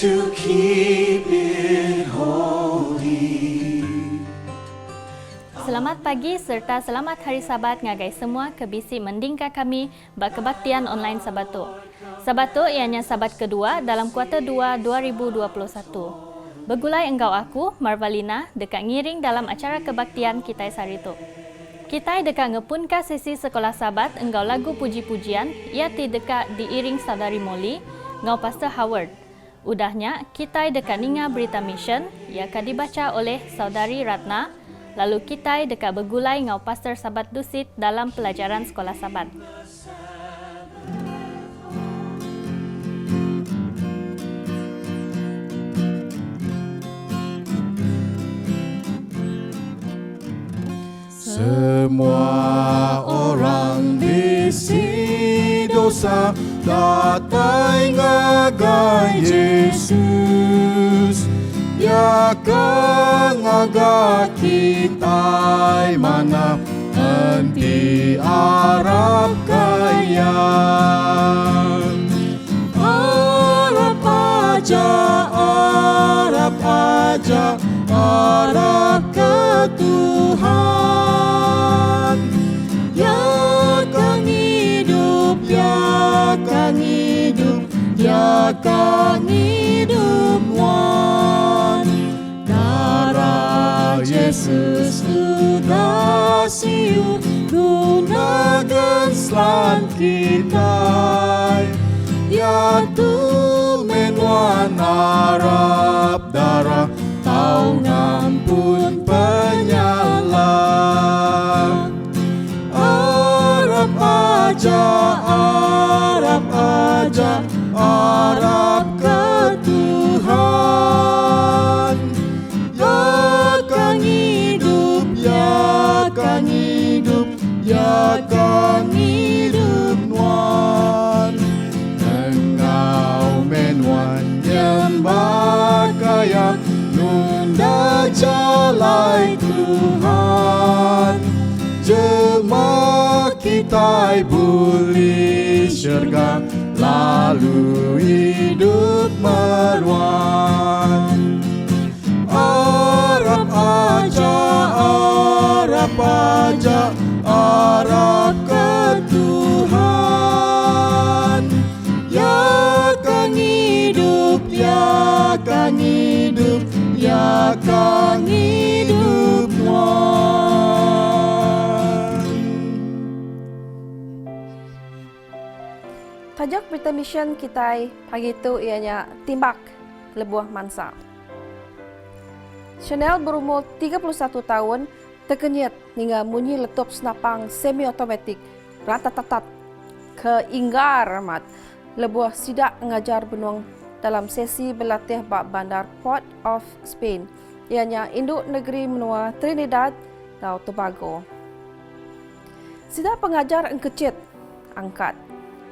to keep it holy. Selamat pagi serta selamat Hari Sabat ngagai semua ke bisi mendingka kami bakebaktian online Sabato. Sabato ianya Sabat kedua dalam kuarter 2 2021. Begulai engkau aku, Marvalina, dekat ngiring dalam acara kebaktian kita sarito. Kita dekat ngepunka sesi sekolah Sabat engkau lagu puji-pujian, ia ti dekat diiring saudari Molly, ngau Pastor Howard. Udahnya, kita dekat ninga berita mission, ia akan dibaca oleh saudari Ratna. Lalu kita dekat bergulai ngau Pastor Sabat Dusit dalam pelajaran sekolah Sabat. Semua orang bisi dosa datang ngagai Yesus. Ya kang agak kita mana henti Arab kaya. Arab aja, Arab aja, Arab ke Tuhan. Ya kang hidup, ya kang hidup, ya kang hidup wan. Darah Yesus sudah siu gunakan selan kita. Ya Tuhan wan Arab darah tau ngampun penyala. Arab aja, Arab aja, Arab ke Tuhan. Ya kang hidup, ya kang hidup, ya kang hidup nuan. Engkau menuan nyembah kaya nunda jalai Tuhan. Jemaah kita buli syurga lalu hidup meruan. Arab aja, Arab aja, Arab ke Tuhan. Ya kang hidup, ya kang hidup, ya kang hidup wan. Tajuk berita mission kita pagi itu ianya timbak lebuah mansa. Chanel berumur 31 tahun terkenyat hingga bunyi letup senapang semi-otomatik ratatatat ke inggar amat lebuah sidak mengajar benuang dalam sesi berlatih bak bandar Port of Spain ianya induk negeri menua Trinidad dan Tobago. Sidak pengajar engkecit angkat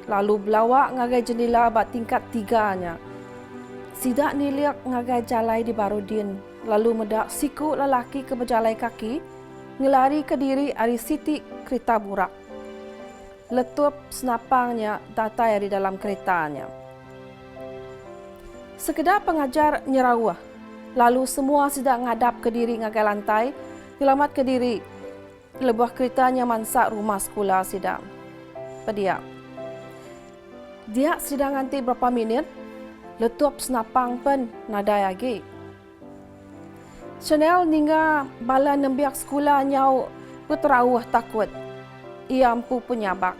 lalu belawak ngagai jendela bak tingkat 3-nya. Sidak niliak ngagai jalai di Barudin, lalu medak siku lelaki ke berjalai kaki, ngelari ke diri ari siti kereta burak. Letup senapangnya datai di dalam keretanya. Sekedar pengajar nyerawah, lalu semua sidak ngadap ke diri ngagai lantai, nyelamat ke diri. Lebuah keretanya mansak rumah sekolah sidak. Pediak. Dia sedang nanti berapa minit, letup senapang pun nadai lagi. Chanel ningga bala nembiak sekolah nyau puterawah takut. Ia ampu penyabak.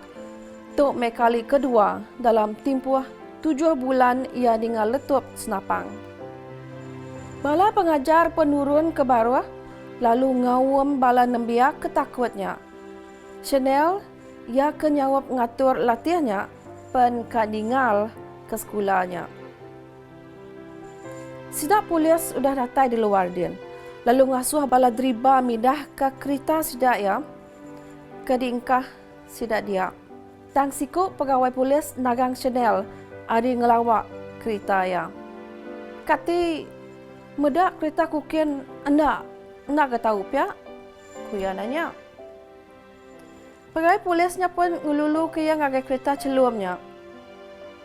Tok mekali kedua dalam tempoh 7 bulan ia ninggal letup senapang. Bala pengajar penurun ke bawah lalu ngawam bala nembiak ketakutnya. Chanel ia kenyawap ngatur latihnya pen kadingal ke sekolahnya. Sidak polis sudah datai di luar din. Lalu ngasuh bala driba midah ke kereta sidak ya. Kedingkah sidak dia. Tang siku pegawai polis nagang Chanel ari ngelawak kereta ya. Kati medak kereta kukin anda ke tahu pia? Kuya nanya. Pegawai polisnya pun ngelulu ke yang ngagai kereta celumnya.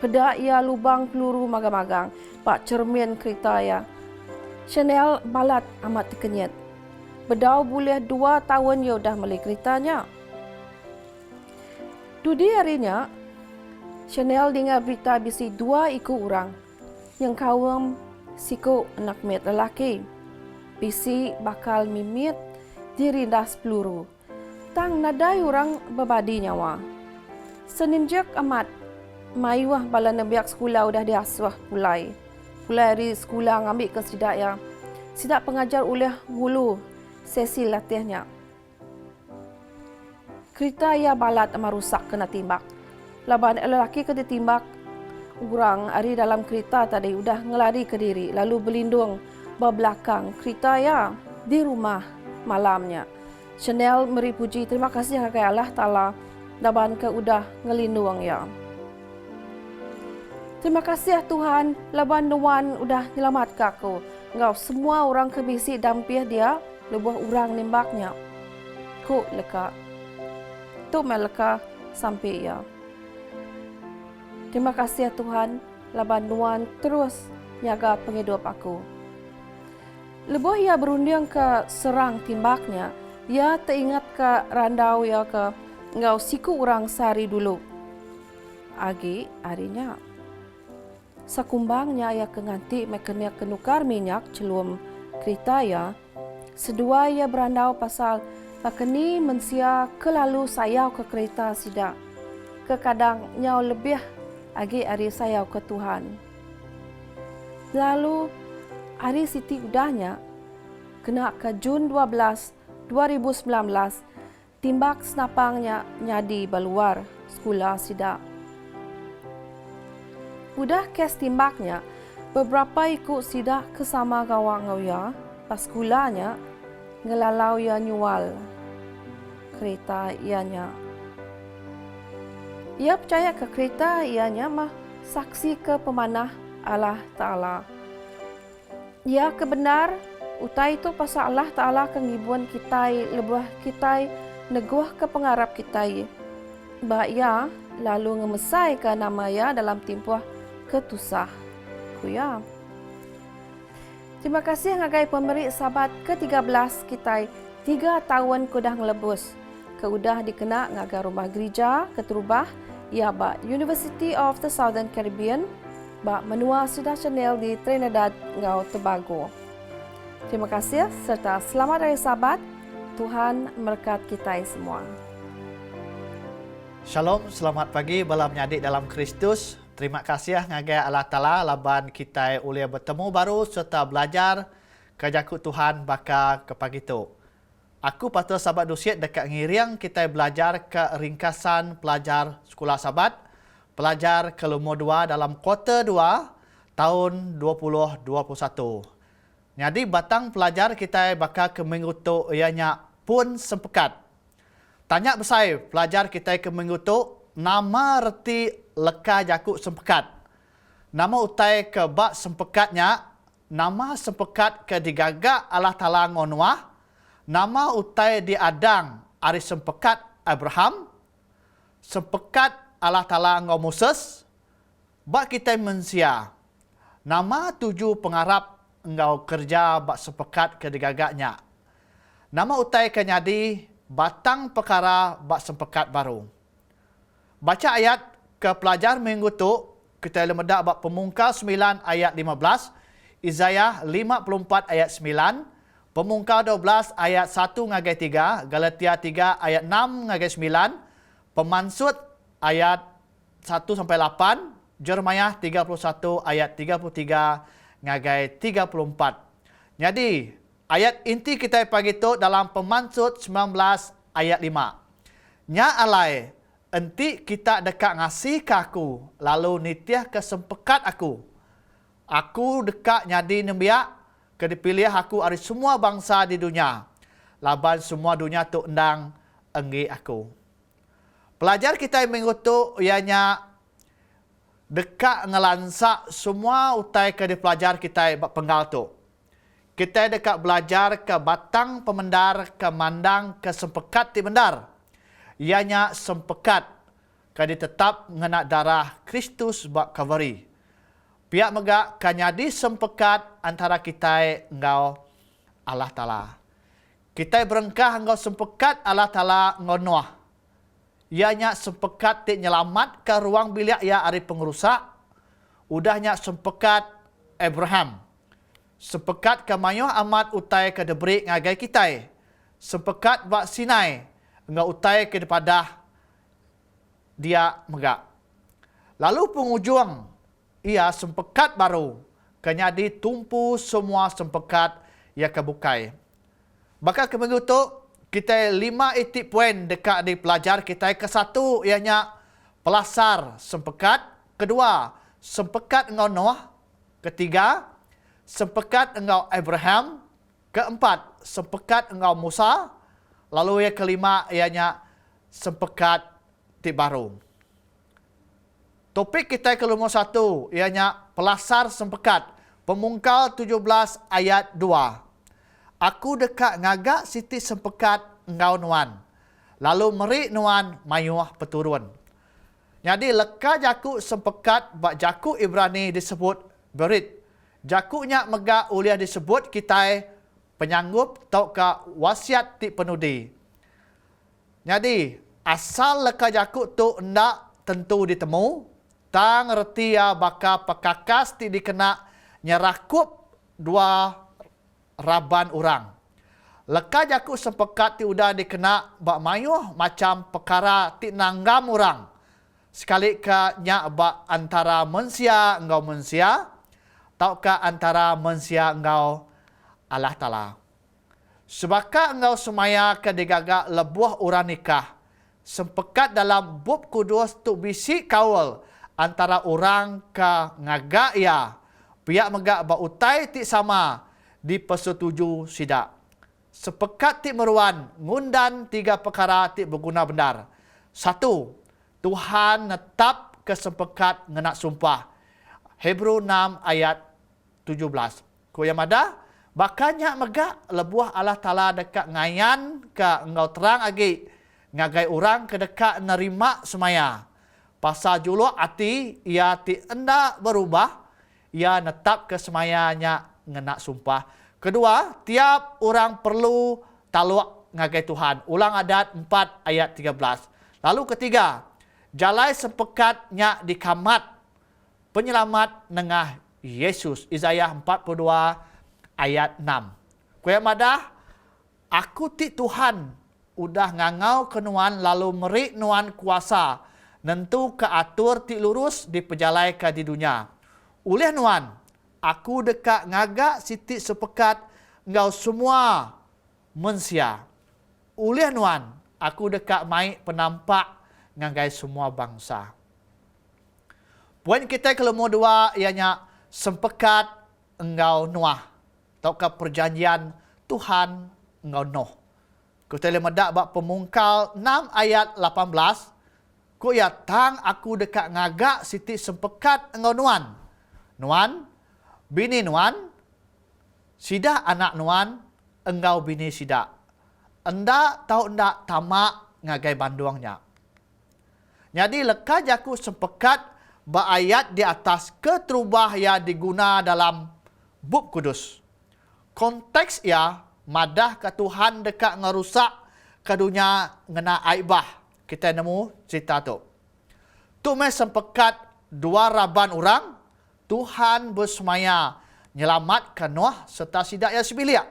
Pedak ia lubang peluru magang-magang. Pak cermin kereta ya. Chanel balat amat terkenyat. Bedau boleh 2 tahun ya udah beli keretanya. Dudi harinya, Chanel dengar berita bisi 2 ikut orang yang kawam siku anak met lelaki. Bisi bakal mimit dirindas peluru. Tang nadai orang berbadi nyawa. Seninjak amat, mayuah bala nabiak sekolah udah diasuh mulai. Mulai hari sekolah ngambil ke sidak ya. Sidak pengajar oleh mulu sesi latihannya. Kereta ia balat ama rusak kena timbak. Laban lelaki ke ditimbak, orang hari dalam kereta tadi udah ngelari ke diri lalu berlindung belakang kereta ya di rumah malamnya. Chanel meri puji terima kasih kepada Allah Ta'ala laban ke udah ngelindung ya. Terima kasih Tuhan laban nuan udah nyelamat aku. Engkau semua orang kebisi dampih dia lebuh orang nembaknya. Ku leka. Tu meleka sampai ya. Terima kasih Tuhan laban nuan terus nyaga penghidup aku. Lebuh ia berunding ke serang timbaknya. Ia teringat ke randau ya ke engkau siku orang sehari dulu. Agi harinya. Sakumbangnya ia kenganti mekenya kenukar minyak celum kereta ya. Sedua ia berandau pasal makeni mensia kelalu sayau ke kereta sidak. Kekadang nyau lebih agi hari sayau ke Tuhan. Lalu hari Siti udahnya kena ke Jun 12, 2019 timbak senapangnya nyadi baluar sekolah sidak. Udah kes timbaknya beberapa ikut sidak kesama gawang ya pas sekolahnya ngelalau ya nyual kereta ianya. Ia percaya ke kereta ianya mah saksi ke pemanah Allah Ta'ala. Ia kebenar utai itu pasal Allah Ta'ala kengibuan kita lebah kita neguh ke pengarap kita. Bah ia lalu ngemesai ke nama ia dalam timpuh ketusah. Kuya. Terima kasih ngagai pemberi sahabat ke-13 kita 3 tahun kudah ngelebus. Keudah dikena ngagai rumah gereja keterubah ia ba University of the Southern Caribbean ba menua sudah Chanel di Trinidad ngau Tobago. Terima kasih serta selamat hari sahabat. Tuhan berkat kita semua. Shalom, selamat pagi bala menyadik dalam Kristus. Terima kasih ngagai Allah Ta'ala laban kita boleh bertemu baru serta belajar kejakut Tuhan baka ke pagi tu. Aku patut sahabat dusiat dekat ngiriang kita belajar ke ringkasan pelajar sekolah sahabat. Pelajar ke lumur 2 dalam kuarter 2 tahun 2021. Jadi batang pelajar kita bakal ke minggu tu ianya pun sempekat. Tanya besai pelajar kita ke minggu tu nama reti leka jakuk sempekat. Nama utai ke bak sempekatnya, nama sempekat ke digagak Allah Ta'ala ngonwah. Nama utai diadang ari sempekat Abraham. Sempekat Allah Ta'ala ngau Moses. Bak kita mensia. Nama 7 pengarap engkau kerja bak sempekat ke digagaknya. Nama utai ke nyadi batang perkara bak sempekat baru. Baca ayat ke pelajar minggu tu, kita lemedak bak Pemungkas 9 ayat 15, Isaiah 54 ayat 9, Pemungkas 12 ayat 1 ngagai 3, Galatia 3 ayat 6 ngagai 9, Pemansut ayat 1 sampai 8, Jeremiah 31 ayat 33 ngagai 34. Jadi, ayat inti kita pagi tu dalam Pemansut 19 ayat 5. Nya alai enti kita dekat ngasih ke aku, lalu nitiah kesempekat aku. Aku dekat nyadi nembiak, ke dipilih aku dari semua bangsa di dunia. Laban semua dunia tu endang enggi aku. Pelajar kita minggu tu ianya dekat ngelansak semua utai ke di pelajar kita penggal tu. Kita dekat belajar ke batang pemendar, ke mandang, ke sempekat di mendar. Ianya sempekat kadi tetap ngena darah Kristus bak Calvary. Pihak megak kanyadi sempekat antara kita engkau Allah Ta'ala. Kita berengkah engkau sempekat Allah Ta'ala engkau Noah. Ianya sempekat tik nyelamat ke ruang bilik ia ari pengerusak. Udahnya sempekat Abraham. Sempekat ke mayuh amat utai ke debrik ngagai kita. Sempekat bak Sinai. Engkau utai ke depada dia megak. Lalu penghujung ia sempekat baru. Kenyadi tumpu semua sempekat ia kebukai. Maka keminggu tu kita 5 itik poin dekat di pelajar kita. Ke-1 ianya pelasar sempekat. Kedua, sempekat engkau Noah. Ketiga, sempekat engkau Abraham. Keempat, sempekat engkau Musa. Lalu yang kelima ianya sempekat tik baru. Topik kita ke nombor 1 ianya pelasar sempekat. Pemungkal 17 ayat 2. Aku dekat ngagak siti sempekat engkau nuan. Lalu merik nuan mayuh peturun. Jadi leka jakuk sempekat bak jakuk Ibrani disebut berit. Jakuknya megak uliah disebut kita penyanggup atau ke wasiat ti penudi. Jadi asal leka jakuk tu ndak tentu ditemu. Tang reti ya baka pekakas ti dikena nyerakup 2 raban orang. Leka jakuk sempekat ti udah dikena bak mayuh macam perkara ti nanggam orang. Sekali ke nya bak antara mensia engkau mensia tau ke antara mensia engkau Allah Ta'ala. Sebaka engkau semaya ke digagak lebuh orang nikah. Sempekat dalam bab kudus tu bisi kawal antara orang ke ngagak ya. Pihak megak bautai ti sama di persetuju sidak. Sepekat ti meruan ngundan 3 perkara ti berguna benar. 1. Tuhan netap kesempekat ngenak sumpah. Hebrew 6 ayat 17. Kuyam ada bakanya megak lebuah Allah Ta'ala dekat ngayan ke engkau terang agi ngagai orang ke dekat nerima semaya. Pasal juluh hati ia ti enda berubah, ia netap ke semayanya ngenak sumpah. Kedua, tiap orang perlu taluk ngagai Tuhan. Ulang Adat 4 ayat 13. Lalu ketiga, jalai sempekatnya dikamat penyelamat nengah Yesus. Isaiah 42 ayat 6. Kuya madah, aku ti Tuhan udah ngangau kenuan lalu merik nuan kuasa. Nentu ke atur ti lurus di pejalai ke di dunia. Ulih nuan, aku dekat ngagak siti sepekat engkau semua mensia. Ulih nuan, aku dekat mai penampak ngagai semua bangsa. Poin kita ke nombor 2 ianya sempekat engkau Noah. Atau ke perjanjian Tuhan engkau Noh. Kita lemedak bak pemungkal 6 ayat 18. Ku ya tang aku dekat ngagak siti sempekat engkau nuan. Nuan, bini nuan, sida anak nuan, engkau bini sida. Enda tahu enda tamak ngagai banduangnya. Jadi leka jaku sempekat berayat di atas keterubah ya diguna dalam bab kudus. Konteks ya madah ke Tuhan dekat ngerusak ke dunia ngena aibah. Kita nemu cerita tu. Tu mes sempekat 2 raban orang, Tuhan bersemaya nyelamatkan Noah serta sidak ya sebilik.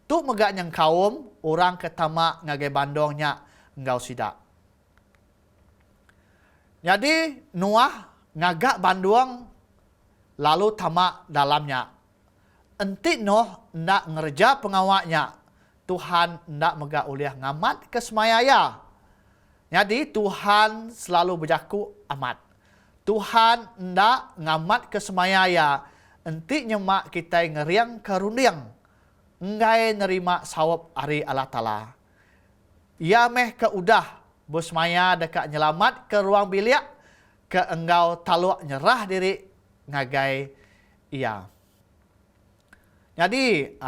Tu megak yang kaum orang ketamak ngagai bandongnya engkau sidak. Jadi Noah ngagak banduang lalu tamak dalamnya. Entik Noah nak ngerja pengawaknya. Tuhan nak megak uliah ngamat ke semayaya. Jadi Tuhan selalu berjaku amat. Tuhan nak ngamat ke semayaya. Entik nyemak kita ngeriang kerundiang. Engai nerima sawab hari Allah Ta'ala. Ia meh ke udah bersemaya dekat nyelamat ke ruang bilik ke engkau taluk nyerah diri ngagai ia. Jadi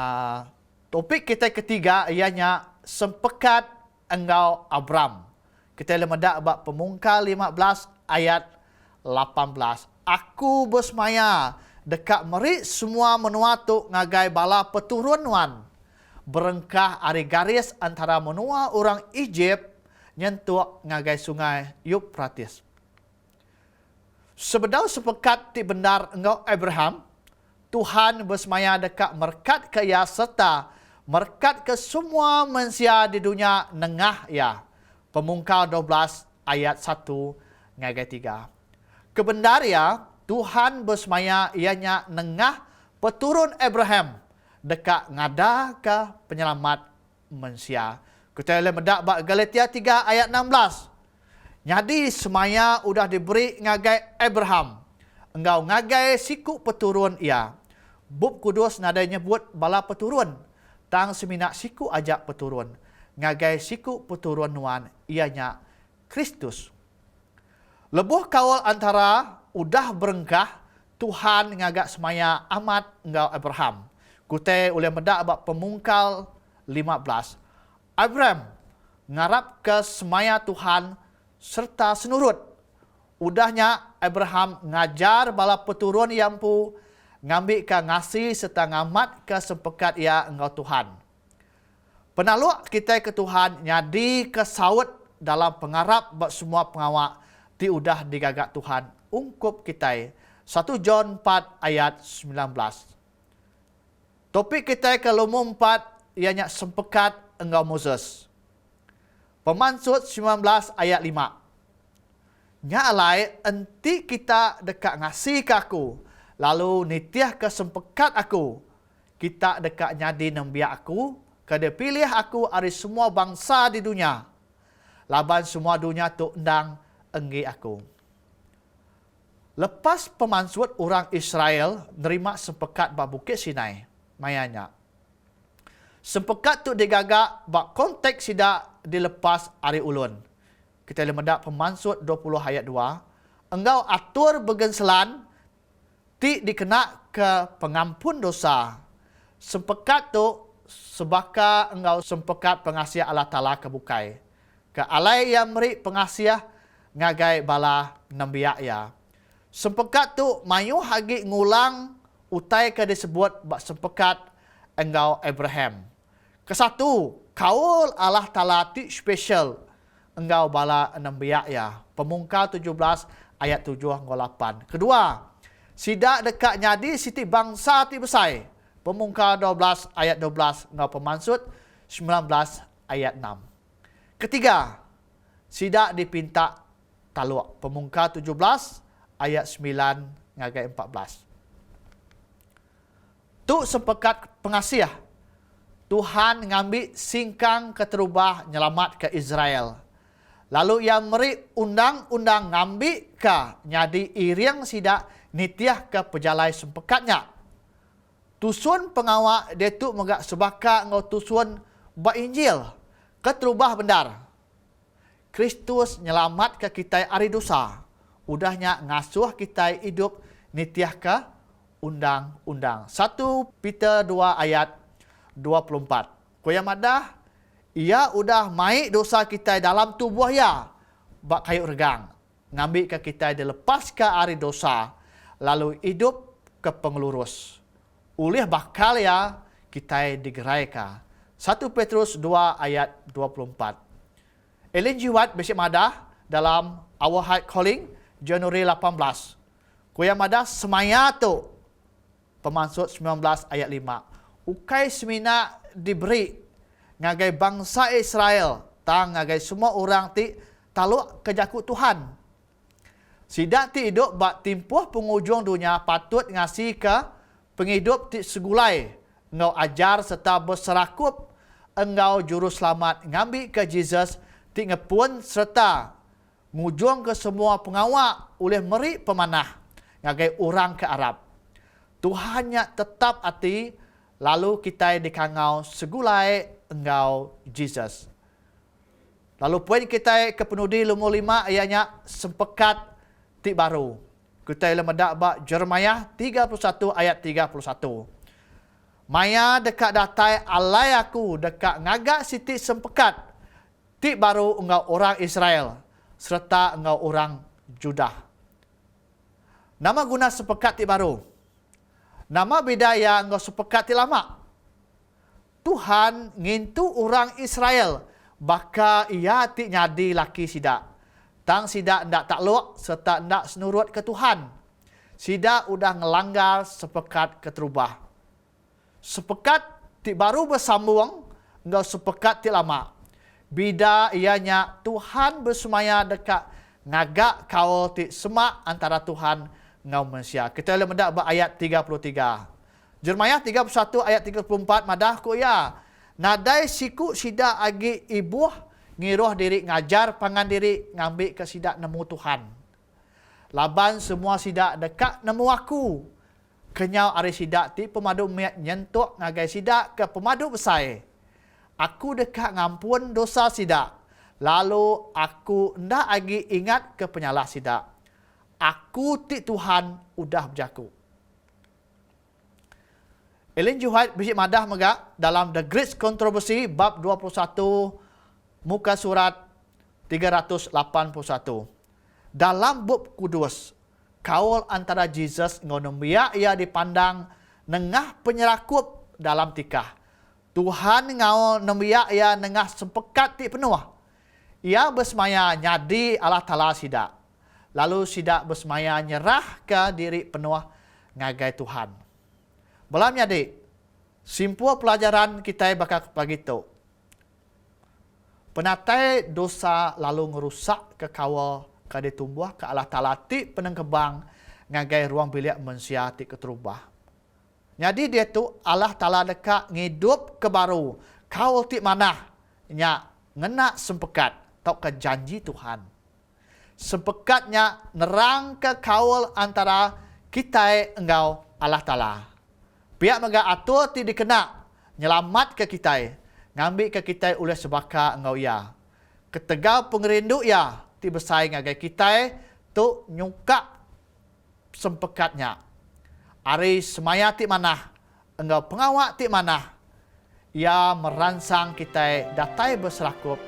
topik kita ketiga ianya sempekat engkau Abram. Kita lemedak bab pemungkal 15 ayat 18. aku bersemaya dekat merik semua menua tu ngagai bala peturunan berengkah ari garis antara menua orang Egypt nyentuh ngagai sungai Euphrates. Sebedau sepekat ti benar engkau Abraham, Tuhan bersemaya dekat merkat ke ia serta merkat ke semua manusia di dunia nengah ia. Pemungkal 12 ayat 1 ngagai 3. Kebenar ia, Tuhan bersemaya ianya nengah peturun Abraham dekat ngada ke penyelamat manusia. Kita boleh medak bab Galatia 3 ayat 16. Jadi semaya udah diberi ngagai Abraham. Engkau ngagai siku peturun ia. Bab Kudus nada nyebut bala peturun. Tang seminak siku ajak peturun. Ngagai siku peturun nuan ianya Kristus. Lebuh kawal antara udah berengkah Tuhan ngagak semaya amat engkau Abraham. Kutai oleh medak bab Pemungkal 15. Abraham ngarap ke semaya Tuhan serta senurut. Udahnya Abraham ngajar bala peturun yang pu ngambil ke ngasih serta ngamat ke sempekat ia engkau Tuhan. Penaluk kita ke Tuhan nyadi ke saut dalam pengarap bab semua pengawak ti udah digagak Tuhan ungkup kita. 1 John 4 ayat 19. Topik kita ke lumum 4 ianya sempekat engkau Moses. Pemansut 19 ayat 5. Nyalai enti kita dekat ngasih ke aku, lalu nitiah ke sempekat aku. Kita dekat nyadi nembiak aku, kada pilih aku dari semua bangsa di dunia. Laban semua dunia tu endang enggi aku. Lepas pemansut orang Israel nerima sempekat bab Bukit Sinai, mayanya. Sempekat tu digagak bab konteks tidak dilepas hari ulun. Kita boleh mendak pemansut 20 ayat 2. Engkau atur begenselan ti dikena ke pengampun dosa. Sempekat tu sebaka engkau sempekat pengasiah Allah Ta'ala kebukai. Ke alai yang meri pengasiah ngagai bala nambiak ya. Sempekat tu mayu hagi ngulang utai ke disebut bak sempekat engkau Abraham. Kesatu, kaul Allah Ta'ala ti special engkau bala nambiak ya. Pemungkal 17 ayat 7 hingga 8. Kedua, sidak dekat nyadi siti bangsa ti besai. Pemungkal 12 ayat 12 hingga pemansut 19 ayat 6. Ketiga, sidak dipinta taluk. Pemungkal 17 ayat 9 ngagai 14. Tu sempekat pengasiah. Tuhan ngambil singkang keterubah nyelamat ke Israel. Lalu ia meri undang-undang ngambil ke nyadi iriang sidak nitiah ke pejalai sempekatnya. Tusun pengawak dia tu megak sebaka ngau tusun bak Injil. Keterubah benar. Kristus nyelamat ke kita ari dosa. Udahnya ngasuh kita hidup nitiah ke undang-undang. 1 Peter 2 ayat 24. Koyam madah, ia udah maik dosa kita dalam tubuh ya. Bak kayu regang. Ngambil ke kita dilepas ke ari dosa. Lalu hidup ke pengelurus. Ulih bakal ya kita digerai ke. 1 Petrus 2 ayat 24. Ellen G. White besok madah dalam Our Heart Calling Januari 18. Koyam madah semaya tu. Pemansut 19 ayat 5. Ukai semina diberi ngagai bangsa Israel tang ngagai semua orang ti taluk kejakut Tuhan. Sidak ti hidup bak timpuh pengujung dunia patut ngasih ke penghidup ti segulai. Engkau ajar serta berserakup engkau juru selamat ngambil ke Jesus ti ngepun serta ngujung ke semua pengawak oleh meri pemanah ngagai orang ke Arab. Tuhannya tetap hati lalu kita dikangau segulai engkau Jesus. Lalu poin kita ke penudi lumur 5 ayatnya sempekat ti baru. Kita lemedak bak Jeremiah 31 ayat 31. Maya dekat datai alai aku dekat ngagak siti sempekat ti baru engkau orang Israel serta engkau orang Judah. Nama guna sepekat ti baru. Nama bidaya ngau sepekat ti lama. Tuhan ngintu orang Israel baka ia ti nyadi laki sida. Tang sida ndak takluk serta ndak senurut ke Tuhan. Sida udah ngelanggar sepekat keterubah. Sepekat ti baru bersambung ngau sepekat ti lama. Bida ianya Tuhan bersumaya dekat ngagak kau ti semak antara Tuhan ngau manusia. Kita boleh mendak ayat 33. Jeremiah 31 ayat 34 madah ko ya. Nadai siku sida agi ibuh ngiroh diri ngajar pangan diri ngambil ke sida nemu Tuhan. Laban semua sida dekat nemu aku. Kenyau ari sida ti pemadu miat nyentuk ngagai sida ke pemadu besai. Aku dekat ngampun dosa sida. Lalu aku ndak agi ingat ke penyalah sida. Aku ti Tuhan udah berjaku. Ellen G. White bisik madah megak dalam The Great Controversy bab 21 muka surat 381. Dalam bab kudus, kaul antara Jesus ngonomia ia dipandang nengah penyerakup dalam tikah. Tuhan ngau nombia ia nengah sempekat ti penuh. Ia bersemaya nyadi Allah Ta'ala sida. Lalu sida bersemaya nyerah ke diri penuh ngagai Tuhan. Belam adik, simpul pelajaran kita bakal begitu. Penatai dosa lalu ngerusak ke kawal ke ditumbuh ke Allah Ta'ala ti peneng kebang ngagai ruang bilik manusia ti keterubah. Jadi dia tu Allah Ta'ala dekat ngidup ke baru. Kawal ti manah nya ngena sempekat tau ke janji Tuhan. Sempekatnya nerang ke kawal antara kita engau Allah Ta'ala. Pihak mega atur ti dikena nyelamat ke kita, ngambil ke kita oleh sebaka engau ya. Ketegau pengerindu ya ti bersaing ngagai kita tu nyukak sempekatnya. Ari semaya ti manah, engau pengawak ti manah. Ia merangsang kita datai berserakup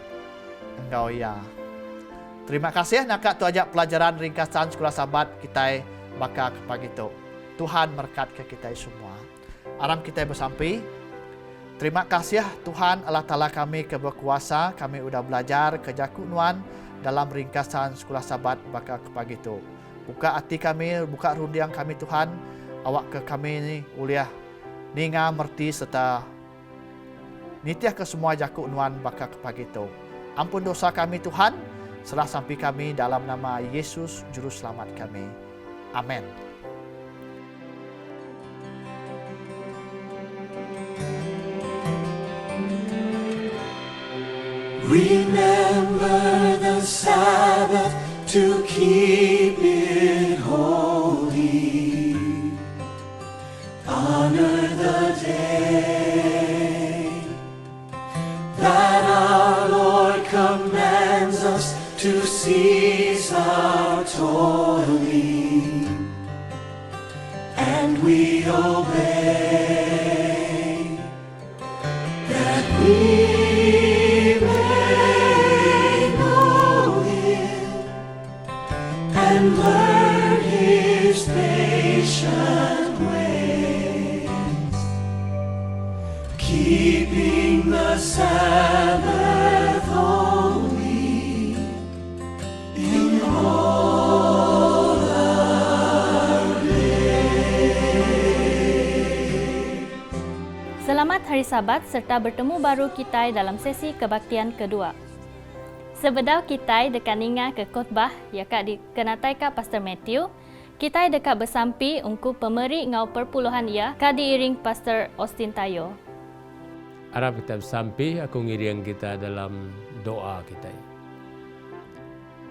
engau ya. Terima kasih nak tu ajak pelajaran ringkasan sekolah sahabat kita baka pagi tu. Tuhan berkat ke kita semua. Aram kita bersampai. Terima kasih Tuhan Allah Ta'ala kami keberkuasa. Kami sudah belajar kerja kunuan dalam ringkasan sekolah sahabat baka pagi tu. Buka hati kami, buka rundiang kami Tuhan. Awak ke kami ni uliah ninga merti serta nitiah ke semua jaku nuan baka pagi tu. Ampun dosa kami Tuhan. Serah sampai kami dalam nama Yesus Juru Selamat kami. Amin. Remember the Sabbath to keep it holy. Honor the day that our Lord commands us to cease our toiling, and we obey, that we and learn His patient ways, keeping the Sabbath holy in all our days. Selamat Hari Sabat serta bertemu baru kita dalam sesi kebaktian kedua. Sebedau kita dekat ninga ke khotbah yakak dikenatai ka Pastor Matthew, kita dekat bersampi ungku pemeri ngau perpuluhan ia ka diiring Pastor Austin Tayo. Harap kita bersampi, aku ngiring kita dalam doa kita.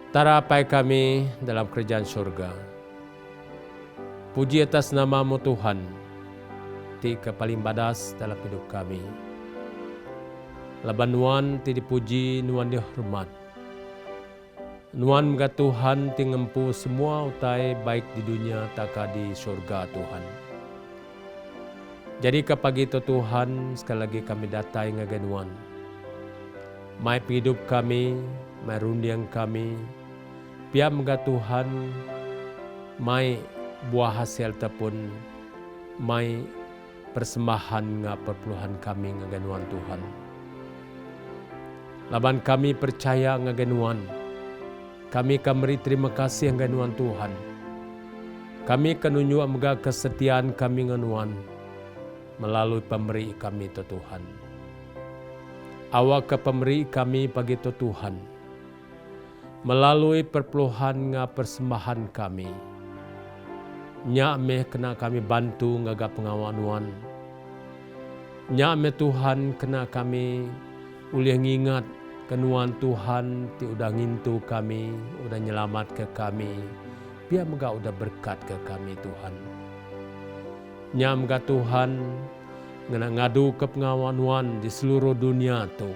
Tarapai kami dalam kerajaan surga. Puji atas nama-Mu Tuhan, ti kepaling badas dalam hidup kami. Laban nuan ti dipuji, nuan dihormat. Nuan mga Tuhan tingempu semua utai baik di dunia taka di surga Tuhan. Jadi kapag ito Tuhan, sekali lagi kami datai ngaganuan. May hidup kami, may rundiang kami. Pia mga Tuhan, may buah hasil tepun mai persembahan nga perpuluhan kami ngaganuan Tuhan. Laban kami percaya ngaganuan, kami kameri terima kasih ngaganuan Tuhan. Kami kanunyu amga kesetiaan kami nganuan melalui pemberi kami to Tuhan. Awak ke pemberi kami pagi to Tuhan, melalui perpuluhan nga persembahan kami. Nya meh kena kami bantu ngaga pengawanuan. Nya meh Tuhan kena kami ulih ngingat kenuan Tuhan ti udah ngintu kami, udah nyelamat ke kami. Biar mga udah berkat ke kami Tuhan. Nya mga Tuhan ngadu ke pengawanuan di seluruh dunia tu.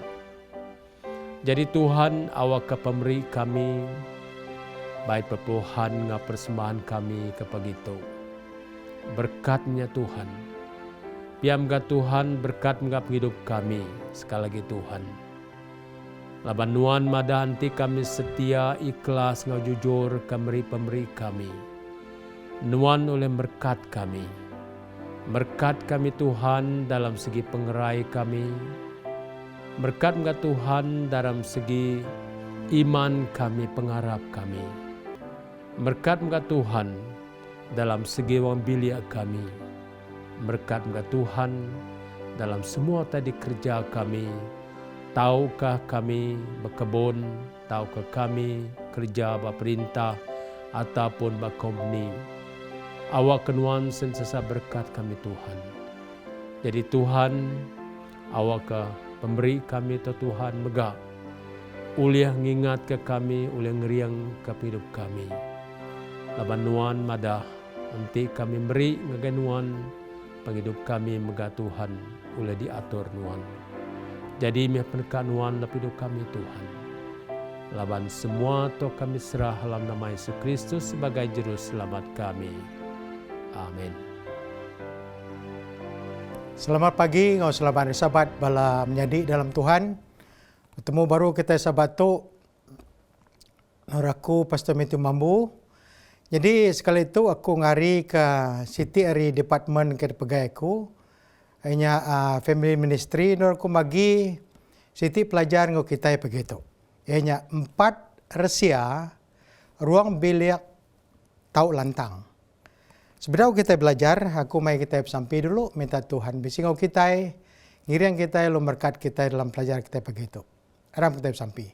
Jadi Tuhan awak ke pemberi kami, baik perpuluhan nga persembahan kami ke pagitu. Berkatnya Tuhan. Biar mga Tuhan berkat mga hidup kami sekali lagi Tuhan. Laban nuan mada anti kami setia ikhlas nga jujur kameri pemberi kami. Nuan oleh berkat kami. Berkat kami Tuhan dalam segi pengerai kami. Berkat mga Tuhan dalam segi iman kami, pengharap kami. Berkat mga Tuhan dalam segi wang bilia kami. Berkat mga Tuhan dalam semua tadi kerja kami. Tahukah kami berkebun, tahukah kami kerja berperintah ataupun berkompeni. Awak kenuan sentiasa berkat kami Tuhan. Jadi Tuhan, awak ke pemberi kami to Tuhan megah. Uliah ngingat ke kami, uliah ngeriang ke hidup kami. Laban nuan madah, nanti kami beri ngaganuan penghidup kami megah Tuhan, uliah diatur nuan. Jadi meh penekanuan dalam hidup kami Tuhan. Laban semua to kami serah dalam nama Yesus Kristus sebagai juru selamat kami. Amin. Selamat pagi, ngau selamat sahabat bala menjadi dalam Tuhan. Bertemu baru kita sahabat tu. Noraku Pastor Matthew Mambu. Jadi sekali itu aku ngari ke Siti Ari Department ke pegawai aku. Hanya family ministry, nor aku magi Siti pelajar ngau kita begitu. Hanya 4 resia ruang bilik tau lantang. Sebenarnya kita belajar, aku mai kita sampai dulu, minta Tuhan bisi ngau kita, ngiriang kita, lu berkat kita dalam pelajar kita begitu. Aram kita sampai.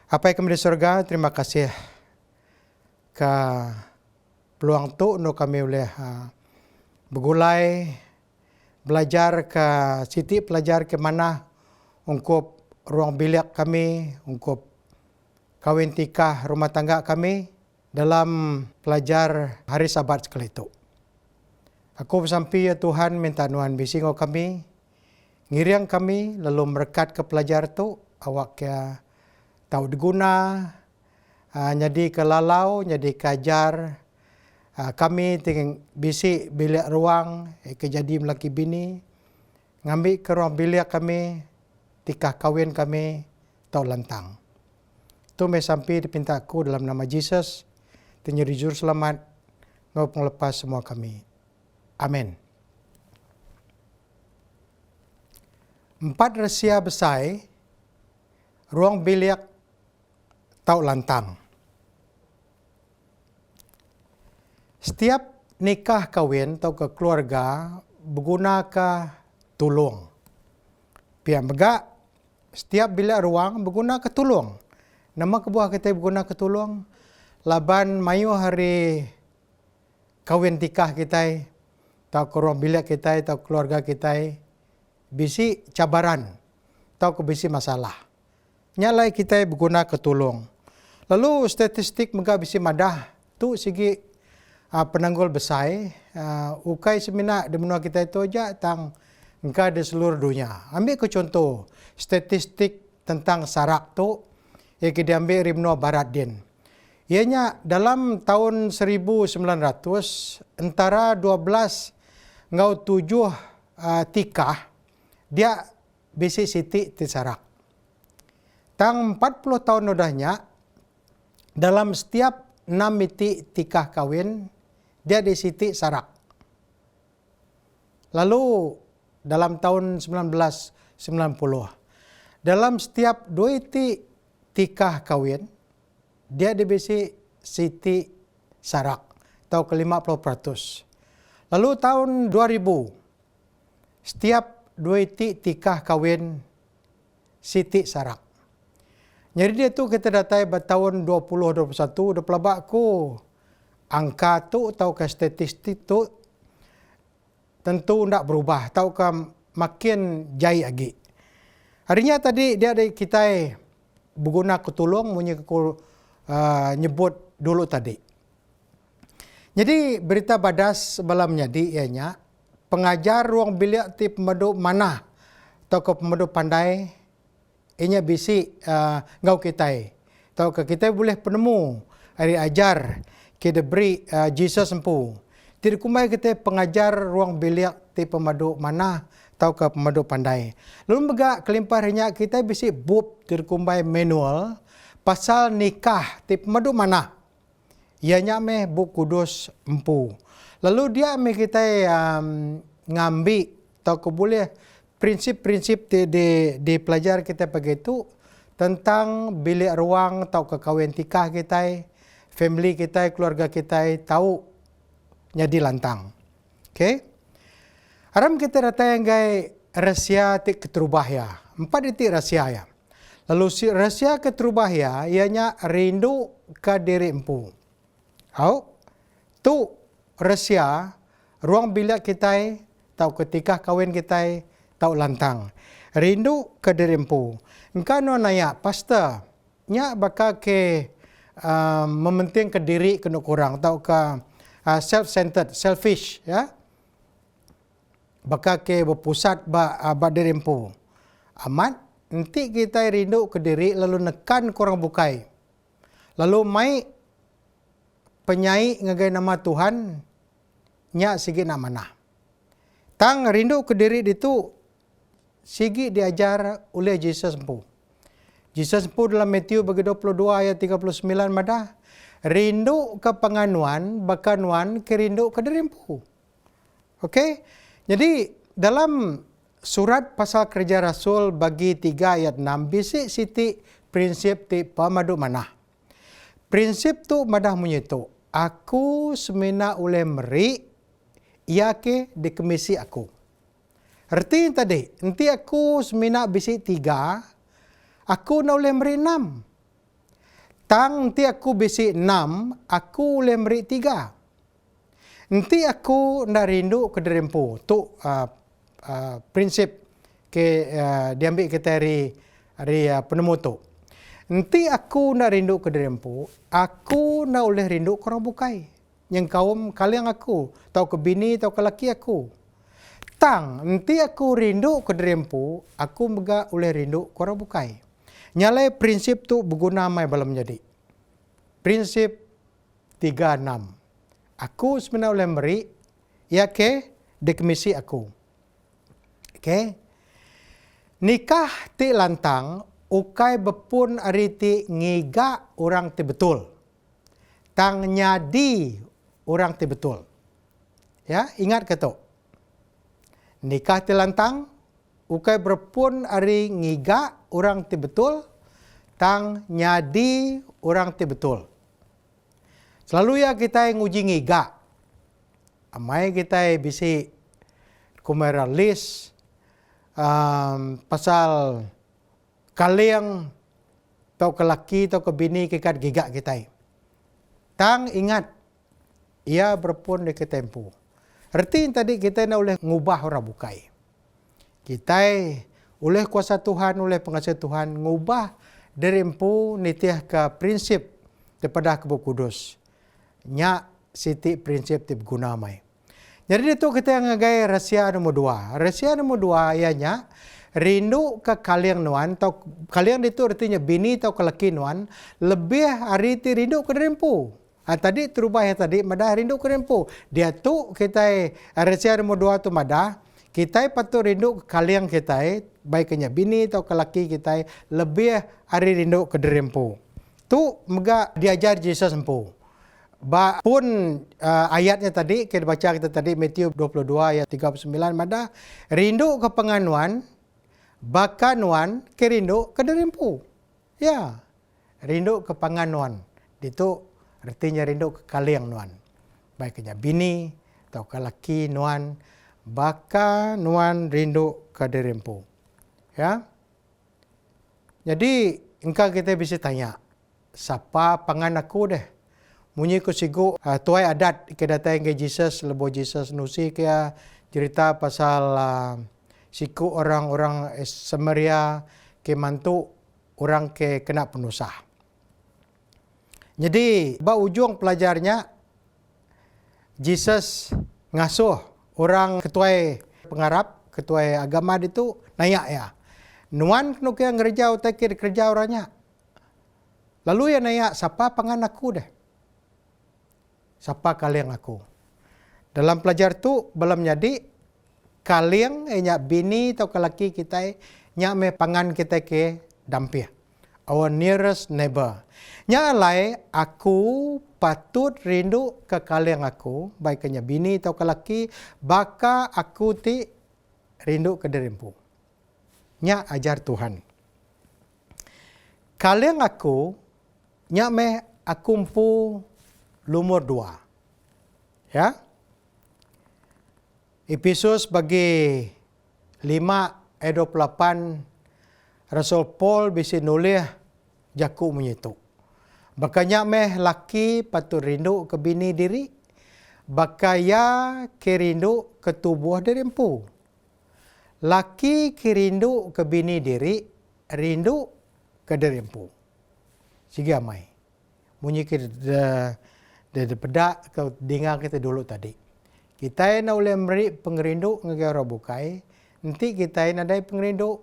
Apa yang kami di surga, terima kasih ke peluang tu, no kami boleh bergulai, belajar ke Siti, pelajar ke mana ungkup ruang bilik kami, ungkup kawin tikah rumah tangga kami dalam pelajar hari Sabat sekali itu. Aku bersampai ya Tuhan minta nuan bisi ngau kami, ngiriang kami lalu berkat ke pelajar tu, awak ya tahu diguna, jadi ke lalau, jadi kajar, kami tinggal bisi bilik ruang, kejadi melaki bini, ngambil ke ruang bilik kami, tikah kawin kami, tau lantang. Itu mai sampai dipinta aku dalam nama Yesus, ternyata juru selamat, ngau penglepas semua kami. Amin. 4 rahasia besar, ruang bilik tau lantang. Setiap nikah kawin atau ke keluarga berguna ke tulung. Pihak megak, setiap bilik ruang berguna ke tulung. Nama kebuah kita berguna ke tulung. Laban mayu hari kawin tikah kita, atau ke ruang bilik kita, atau keluarga kita, bisi cabaran, atau ke bisi masalah. Nyalai kita berguna ke tulung. Lalu statistik megak bisi madah, tu segi penanggul besar, ukai semina di menua kita itu aja tang engkau di seluruh dunia. Ambil ke contoh statistik tentang sarak tu yang kita ambil di menua barat din. Ianya dalam tahun 1900 antara 12 ngau 7 tikah dia bisi siti ti sarak. Tang 40 tahun udahnya dalam setiap 6 miti tikah kawin dia di Siti Sarak. Lalu dalam tahun 1990, dalam setiap 2 tikah kawin, dia di Siti Sarak atau ke 50%. Lalu tahun 2000, setiap 2 tikah kawin Siti Sarak. Jadi dia tu kita datai bertahun 2021, dah pelabak ku angka tu atau ke statistik tu tentu tidak berubah, atau ke makin jai lagi. Harinya tadi dia ada kita berguna ketulung nyebut dulu tadi. Jadi berita badas malam jadi ianya pengajar ruang bilik ti pemedu mana atau ke pemedu pandai ianya bisi ngau kita. Atau ke kita boleh penemu hari ajar kita beri Jesus empu. Tidak kumai kita pengajar ruang bilik ti pemedu mana atau ke pemedu pandai. Lalu megak kelimpahannya kita bisi bub terkumbai manual pasal nikah ti pemedu mana. Ianya meh buk kudus empu. Lalu dia meh kita ngambil atau ke boleh prinsip-prinsip di pelajar kita begitu tentang bilik ruang atau ke kawin tikah kita, family kita, keluarga kita tahu jadi lantang. Okay? Aram kita datang yang rahsia ti keterubah ya. 4 titik rahsia ya. Lalu si rahsia keterubah ya, ianya rindu ke diri empu. Tu rahsia ruang bilik kita, tahu ketika kawin kita, tahu lantang. Rindu ke diri empu. Engkau nanya, pastor, nya bakal ke mementing ke diri kena kurang, tahu ke self-centered, selfish, ya. Bakal ke berpusat ba diri empu. Amat, nanti kita rindu ke diri lalu nekan kurang bukai. Lalu mai penyai ngagai nama Tuhan nya sigi nak mana. Tang rindu ke diri itu sigi diajar oleh Jesus empu. Jesus empu dalam Matthew bagi 22 ayat 39 madah rindu ke penganuan bakanuan ke rindu ke diri empu. Okey? Jadi dalam surat pasal kerja Rasul bagi 3 ayat 6 bisik siti prinsip ti pamadu manah. Prinsip tu madah menyitu. Aku semena oleh meri ia ke di komisi aku. Arti tadi, nanti aku semena bisik 3, aku nak oleh meri 6. Tang nanti aku bisik 6, aku oleh meri 3. Nanti aku nak rindu ke diri empu. Tu prinsip ke diambil kita hari penemu tu. Nanti aku nak rindu ke diri empu, aku nak oleh rindu ke orang bukai. Yang kaum kalian aku, tahu ke bini, tahu ke laki aku. Tang, nanti aku rindu ke diri empu, aku mega oleh rindu ke orang bukai. Nyalai prinsip tu berguna mai balam jadi. Prinsip 36. Aku sebenarnya oleh meri, ia ke di komisi aku. Okay. Nikah ti lantang, ukai bepun ari ti ngiga orang ti betul. Tang nyadi orang ti betul. Ya, ingat ke tu? Nikah ti lantang, ukai berpun ari ngiga orang ti betul, tang nyadi orang ti betul. Selalu ya kita nguji ngiga. Amai kita bisi kumeralis pasal kalian atau ke laki atau ke bini kikat gigak kita. Tang ingat, ia berpun di ketempu. Arti tadi kita nak boleh ngubah orang bukai. Kita oleh kuasa Tuhan, oleh pengasih Tuhan, ngubah dari empu nitiah ke prinsip daripada Kebuk Kudus. Nya siti prinsip tip guna mai. Jadi itu kita ngagai rahsia nombor 2. Rahsia nombor 2 ianya rindu ke kalian nuan atau kalian itu artinya bini atau ke laki nuan lebih hari ti rindu ke rempu. Tadi terubah ya tadi madah rindu ke rempu. Dia tu kita rahsia nombor 2 tu madah kita patut rindu ke kalian kita baiknya bini atau ke laki kita lebih hari rindu ke rempu. Tu mega diajar Jesus empu. Ba pun ayatnya tadi kita baca kita tadi Matius 22 ayat 39 mada rindu ke penganuan bakanuan ke rindu ke derimpu. Ya. Rindu ke penganuan. Itu artinya rindu ke kaliang nuan. Baiknya bini atau ke laki nuan baka nuan rindu ke derimpu. Ya. Jadi engkau kita bisa tanya, siapa pangan aku deh? Munyi ku sigu tuai adat ke datang ke Jesus lebo Jesus nusi ke cerita pasal siku orang-orang Samaria ke mantu orang ke kena penusah. Jadi ba ujung pelajarnya Jesus ngasuh orang ketua pengarap, ketua agama itu nanya ya. Nuan kena kaya ngerja utakir kerja orangnya. Lalu ya nanya, siapa pangan aku deh? Siapa kalian aku? Dalam pelajar tu belum jadi kalian nyak bini atau laki kita nyak me pangan kita ke dampir. Our nearest neighbor. Nyak alai aku patut rindu ke kalian aku, baiknya bini atau laki, baka aku ti rindu ke derimpu. Nyak ajar Tuhan. Kalian aku nyak me akumpu lumur 2. Ya. Efesus bagi 5 ayat 28 Rasul Paul bisa nulis jaku menyitu. Bakanya meh laki patut rindu ke bini diri, bakaya ke rindu ke tubuh derimpu. Laki ke rindu ke bini diri, rindu ke derimpu. Sige amai. Munyi kita pedak ke dengar kita dulu tadi. Kita nak boleh memberi pengerindu ngagak orang bukai. Nanti kita nak ada pengerindu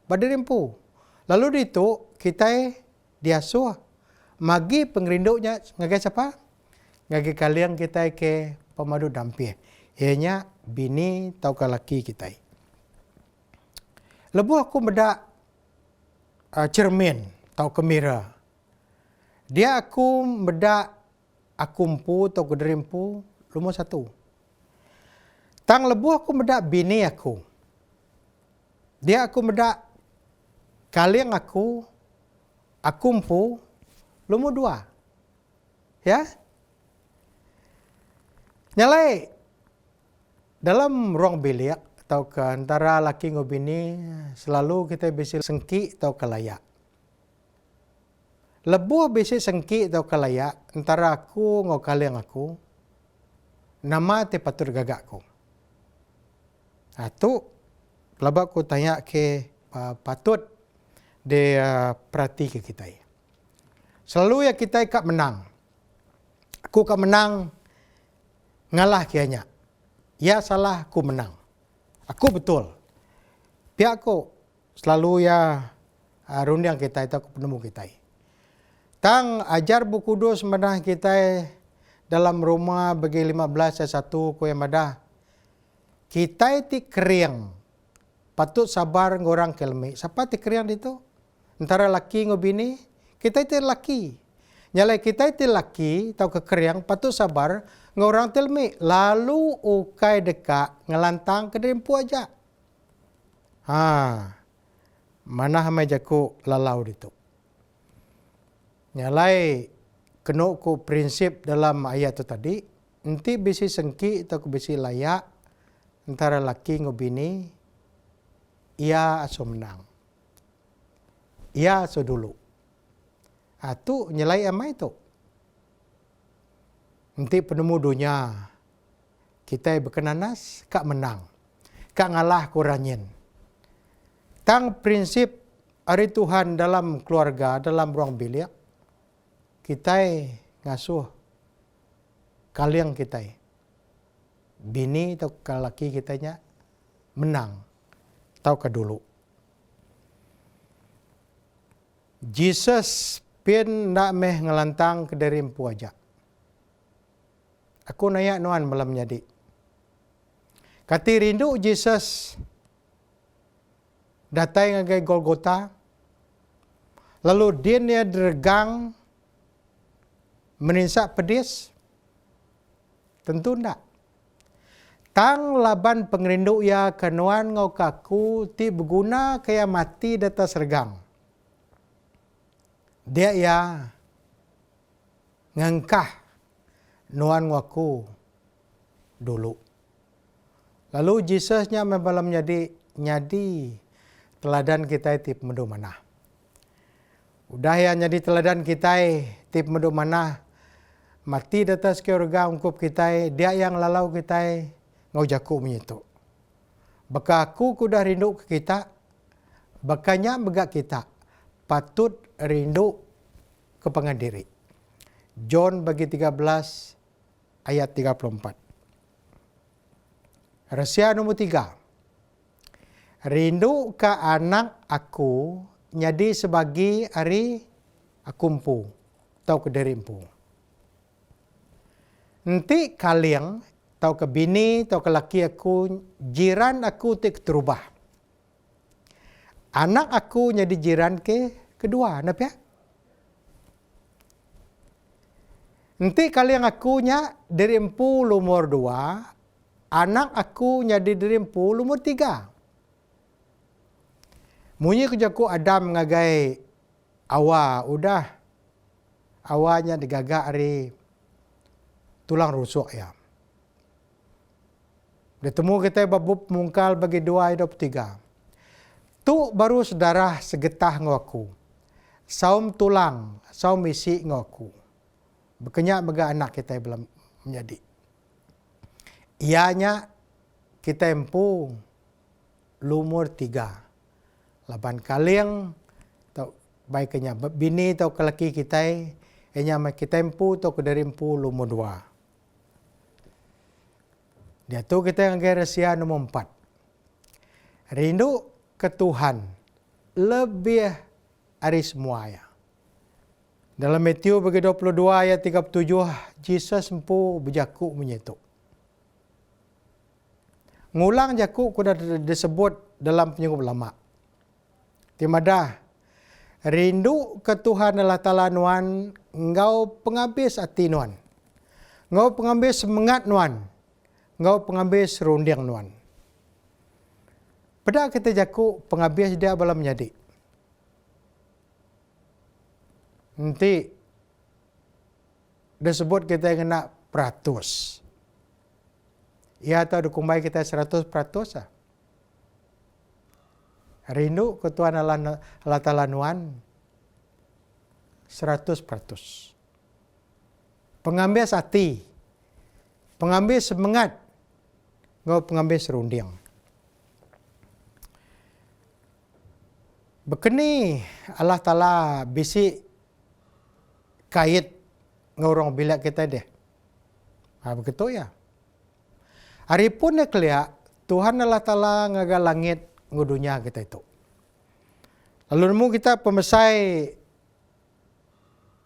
baderimpu. Lalu itu kita diasuh. Magi pengerindunya ngagak siapa? Ngagak kalian kita ke pemadu dampir. Ianya bini atau laki kita. Lebu aku bedak cermin atau kemira. Dia aku bedak akumpu atau kederimpu lumur 1. Tang lebu aku bedak bini aku. Dia aku bedak kalian aku akumpu lumur 2. Ya. Nyalai dalam ruang bilik atau ke antara laki dengan bini selalu kita bisa sengki atau kelayak. Lebuh bisa sengki atau kelayak antara aku dengan kalian aku, nama te patur gagakku. Itu pelabak aku tanya ke patut dia perhati ke kita. Selalu ya kita ikat menang. Aku ikat menang ngalah kianya. Ya salah aku menang. Aku betul. Pihak aku selalu ya rundang kita itu aku penemu kita. Tang ajar buku 2 semenah kita dalam rumah bagi 15 ayat 1 ku yang madah. Kita ti keriang. Patut sabar ngorang kelmi. Siapa ti keriang itu? Antara laki ngo bini, kita ti laki. Nyalai kita ti laki atau kekeriang patut sabar ngorang telmi. Lalu ukai dekat ngelantang ke derimpu aja. Mana hamai jaku lalau itu. Nyalai kena ku prinsip dalam ayat itu tadi, nanti bisi sengki atau bisi layak antara laki dengan bini, ia aso menang. Ia aso dulu. Itu nyalai amai itu. Nanti penemu dunia, kita berkenanas, kak menang. Kak ngalah kuranyin. Tang prinsip hari Tuhan dalam keluarga, dalam ruang bilik, kita ngasuh kalian kita. Bini atau laki kitanya menang. Tahu ke dulu. Jesus pin nak meh ngelantang ke dari empu aja. Aku nanya nuan malam jadi. Kati rindu Jesus datang ke Golgota. Lalu dia dergang Meninsak pedis? Tentu tak. Tang laban pengerindu ya kenuan ngau kaku ti berguna kaya mati data sergang. Dia ya ngangkah nuan ngaku dulu. Lalu Jesusnya membalam nyadi teladan kita tip mendu mana. Udah ya nyadi teladan kita tip mendu mana. Mati data sekiorga ungkup kita, dia yang lalau kita ngau jaku menyitu. Baka aku kudah rindu ke kita, bakanya begak kita patut rindu ke pengandiri. John bagi 13 ayat 34. Rahasia nomor 3. Rindu ke anak aku nyadi sebagi hari akumpu atau ke derimpu. Nanti kalian tau ke bini, tau ke laki aku, jiran aku tik terubah. Anak aku jadi jiran kedua, napa ya? Nanti kalian akunya dari empu lumur 2, anak aku jadi dari empu lumur 3. Munyi kejaku Adam ngagai awa, udah awanya digagak hari tulang rusuk ya. Ditemu kita babub mungkal bagi 2:23. Tu baru saudara segetah ngaku. Saum tulang, saum isi ngaku. Bekenyak bega anak kita belum menjadi. Ianya kita empu lumur 3. Laban kalian tau baiknya bini tau kelaki kita enya kita empu tau kedari empu lumur 2. Dia tu kita yang rahasia nomor 4. Rindu ke Tuhan lebih dari semua ya. Dalam Matius bagi 22 ayat 37, Jesus empu berjaku menyitu. Ngulang jaku kuda disebut dalam penyunggup lama. Timadah, rindu ke Tuhan Allah Ta'ala nuan, engkau penghabis hati nuan. Engkau penghabis semangat nuan. Engkau penghabis serunding nuan. Pada kita jaku penghabis dia belum menjadi. Nanti disebut kita kena peratus. Ya atau dikumbai kita 100%. Rindu ke Tuhan Allah Ta'ala nuan 100%. Pengambil hati, pengambil semangat, ngau pengambil serunding. Bekeni Allah Ta'ala bisi kait ngorong bilak kita deh. Begitu ya. Hari pun nak lihat Tuhan Allah Ta'ala ngaga langit ngudunya kita itu. Lalu nemu kita pemesai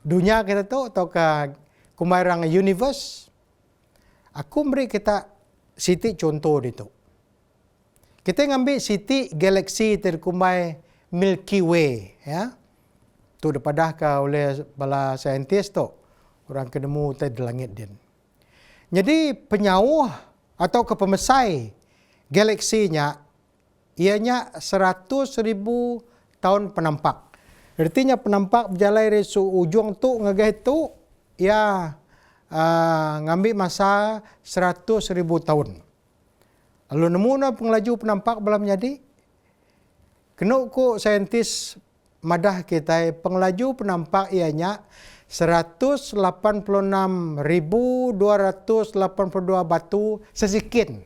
dunia kita tu atau ke kumairang universe. Aku beri kita siti contoh itu. Kita ngambil siti galaksi terkumai Milky Way ya. Tu dapadah ka oleh bala saintis tu orang kenemu di langit din. Jadi penyauh atau kepemesai galaksinya ianya 100,000 tahun penampak. Artinya penampak berjalan dari ujung tu ngagah tu ya ngambil masa 100,000 tahun. Lalu nemu na pengelaju penampak belum jadi. Kena ko saintis madah kita pengelaju penampak ianya 186,282 batu sesikin.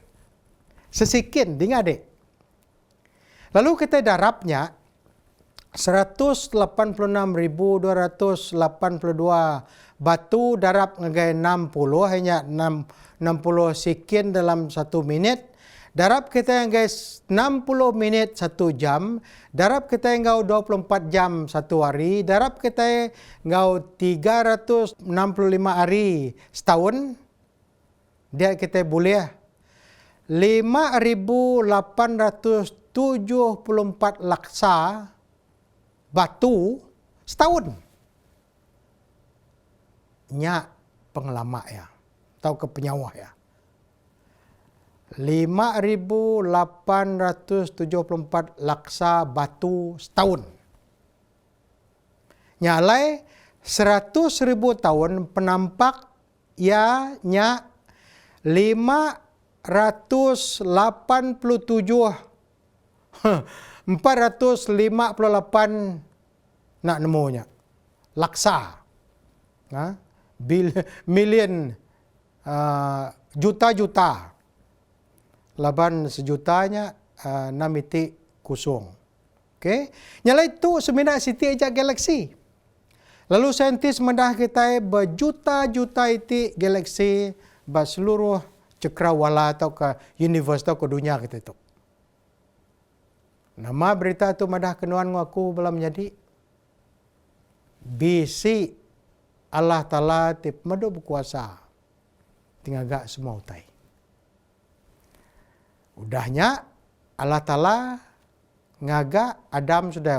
Sesikin, dengar dek. Lalu kita darabnya 186,282 batu darab ngagai 60 hanya 60 sekian dalam 1 minit. Darab kita yang guys 60 minit 1 jam. Darab kita yang ngau 24 jam 1 hari. Darab kita ngau 365 hari setahun. Dia kita boleh 5,874 laksa batu setahun. nyak pengelama ya. Atau ke penyawah ya. 5.874 laksa batu setahun. Nyalai 100.000 tahun penampak ya nyak 458 nak nemunya laksa. Million juta-juta. Laban sejutanya 6.0. Okey. Nyala itu sebenarnya siti aja galaksi. Lalu saintis mendah kita berjuta-juta itu galaksi berseluruh cakrawala atau ke universe atau ke dunia kita itu. Nama berita itu mendah kenuan aku belum jadi. Bisi Allah Ta'ala tip madu berkuasa. Tinggal gak semua utai. Udahnya Allah Ta'ala ngaga Adam sudah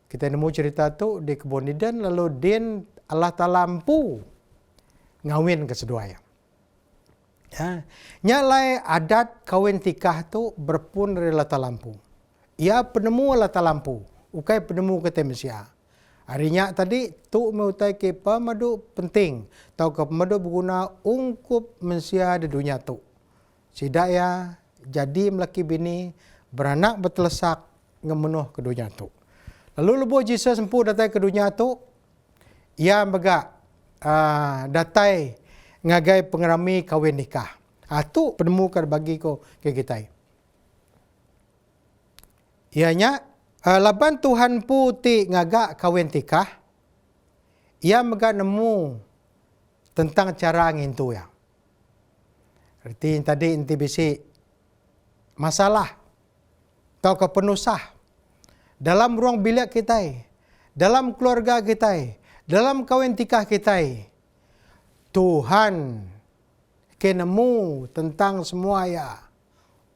kita nemu cerita tu di kebun Eden, lalu din Allah Ta'ala mampu ngawin keseduanya. Ya. Nyalai adat kawin tikah tu berpun dari Allah Ta'ala mampu. Ia penemu Allah Ta'ala mampu. Ukai penemu kata Mesia. Harinya tadi tu meutai ke pemadu penting. Tau ke pemadu berguna ungkup Mesia di dunia tu. Sidaya jadi melaki bini beranak bertelesak ngemenuh ke dunia tu. Lalu lebuh Jesus sempu datang ke dunia tu, ia megak datai ngagai pengerami kawin nikah. Tu penemukan bagi ko ke kita. Ianya laban Tuhan putih ngagak kawin tikah, ia megak nemu tentang cara ngintu ya. Arti tadi inti bisi masalah atau kepenusah dalam ruang bilik kita, dalam keluarga kita, dalam kawin tikah kita. Tuhan kenemu tentang semua ya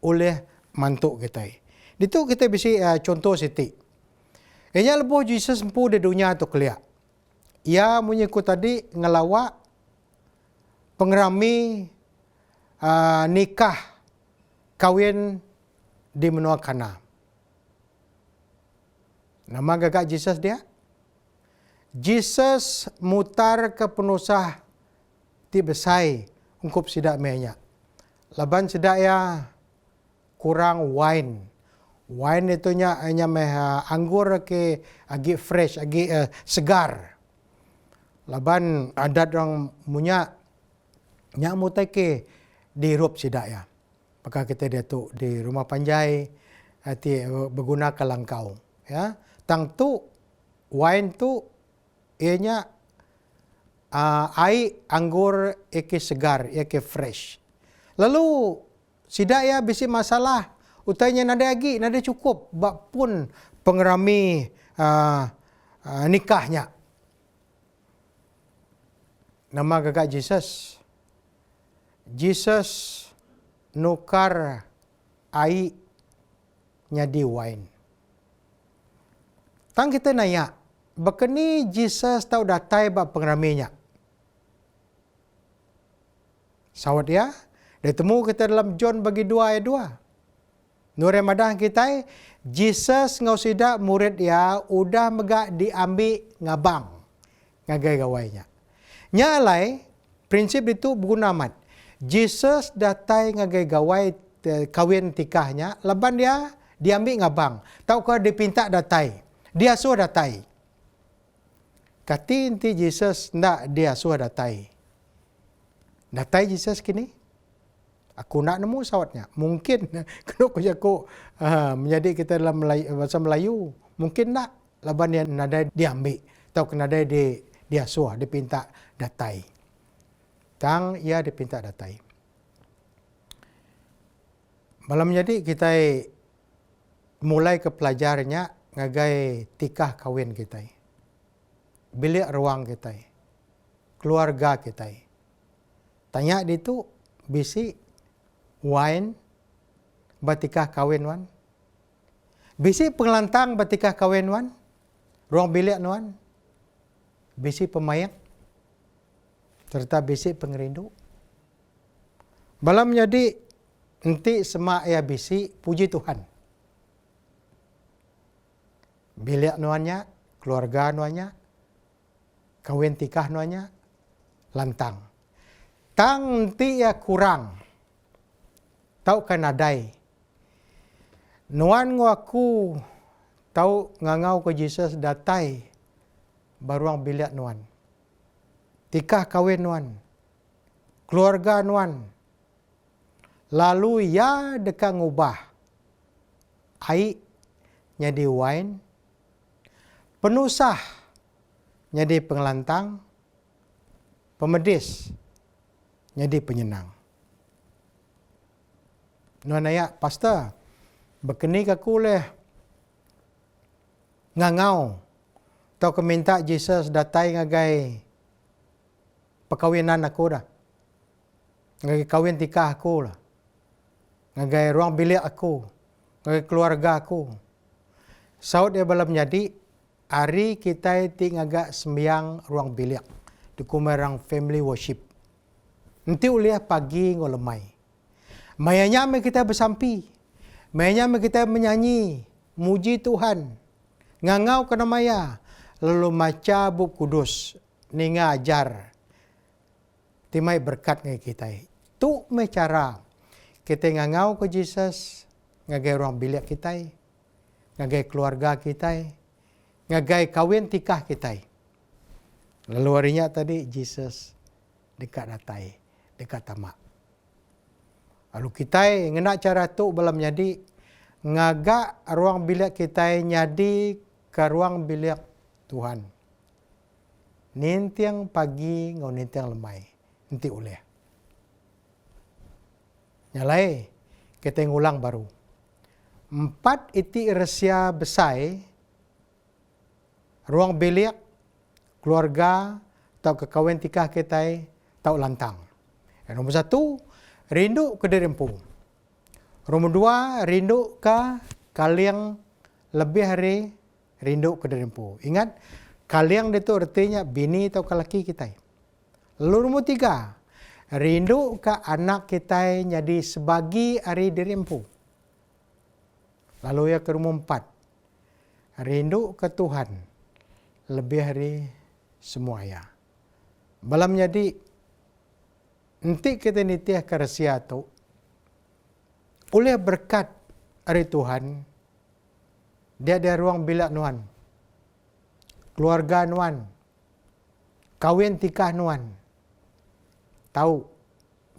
oleh mantuk kita. Itu kita bisa contoh siti. Ia lebuh Jesus sempu di dunia tu kelia. Ia menyekut tadi ngelawak pengerami nikah kawin di menua Kana. Nama gagak Jesus dia? Jesus mutar ke penusah ti besai ungkup sidak mehnya. Laban sidak ya kurang wine. Wine itunya hanya meh anggur ke agi fresh, agi segar. Laban adat orang punya nyak mutai ke dirup sidak ya. Maka kita dia tu di rumah panjai hati berguna kelangkau ya. Tang tu wine tu ianya air anggur eke segar, eke fresh. Lalu sidak ya bisi masalah utainya nada lagi, nada cukup bak pun pengerami nikahnya. Nama gagak Jesus. Jesus nukar air nyadi wine. Tang kita nanya, bakani Jesus tahu datai bak pengeraminya. Sawat ya, dia temu kita dalam John bagi 2 ayat 2. Nure madah kita, Jesus ngau sidak murid ya, udah megak diambil ngabang. Ngagai gawainya. Nyalai, prinsip itu berguna amat. Jesus datai ngagai gawai kawin tikahnya, leban dia diambil ngabang. Tahu kau dipinta datai. Dia suruh datai. Kati inti Jesus nak dia suruh datai. Datai Jesus kini. Aku nak nemu sawatnya. Mungkin kenapa aku menjadi kita dalam bahasa Melayu. Mungkin nak laban dia nada diambil. Tahu kena dia suruh dipinta datai. Tang ia dipinta datai. Malam jadi kita mulai ke pelajarnya ngagai tikah kawin kita. Bilik ruang kita. Keluarga kita. Tanya di tu bisi wine batikah kawin wan. Bisi pengelantang batikah kawin wan. Ruang bilik wan. Bisi pemayak. serta bisi pengerindu. Balam jadi enti semak ya bisi puji Tuhan. Bilik nuannya, keluarga nuannya, kawin tikah nuannya, lantang. Tang enti ya kurang. Tau kanadai. Nuan ngaku tau ngangau ke Jesus datai baruang bilik nuan. Tikah kawin nuan. Keluarga nuan. Lalu ya dekat ngubah. Air jadi wine. Penusah jadi pengelantang. Pemedis jadi penyenang. Nuan ayak, pastor, berkeni aku leh ngangau. Tau ke minta Jesus datai ngagai perkawinan aku dah. Ngagai kawin tikah aku lah. Ngagai ruang bilik aku. Ngagai keluarga aku. Saud dia balam jadi, hari kita ngagak sembiang ruang bilik. Di kumerang family worship. Nanti uliah pagi ngolemai. Mayanya kita bersampi. Mayanya kita menyanyi. Muji Tuhan. Ngangau kena maya. Lalu maca buk kudus. Ni ngajar. Timai berkat ngai kita. Tu me cara. Kita ngangau ke Jesus. Ngagai ruang bilik kita. Ngagai keluarga kita. Ngagai kawin tikah kita. Lalu harinya tadi Jesus dekat datai. Dekat tamak. Lalu kita ngena cara tu balam jadi ngagak ruang bilik kita nyadi ke ruang bilik Tuhan. Nintiang pagi ngau nintiang lemai. Nanti uleh. Nyalai kita ngulang baru. 4 iti rahasia besar ruang bilik keluarga atau kekawin tikah kita tau lantang. Yang nombor 1, rindu ke Derempu. Nombor 2, rindu ke kaliang lebih hari rindu ke Derempu. Ingat, kaliang itu artinya bini atau lelaki kita. Lalu nombor 3, rindu ke anak kita jadi sebagi hari Derempu. Lalu yang ke nombor 4, rindu ke Tuhan lebih hari semua ya. Balam jadi nanti kita nitiah ke rahasia tu, oleh berkat dari Tuhan, dia ada ruang bilik nuan, keluarga nuan, kawin tikah nuan, tahu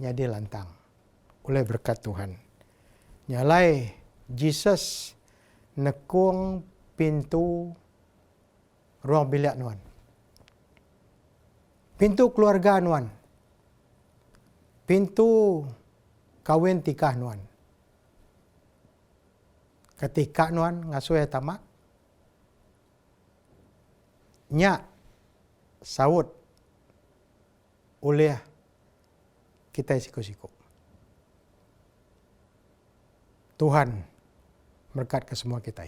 nyadi lantang, oleh berkat Tuhan. Nyalai Jesus nekung pintu ruang bilik nuan, pintu keluarga nuan, pintu kawin tikah nuan. Ketika nuan ngasuh tamak, nyak saud oleh kita siku-siku. Tuhan berkat ke semua kita.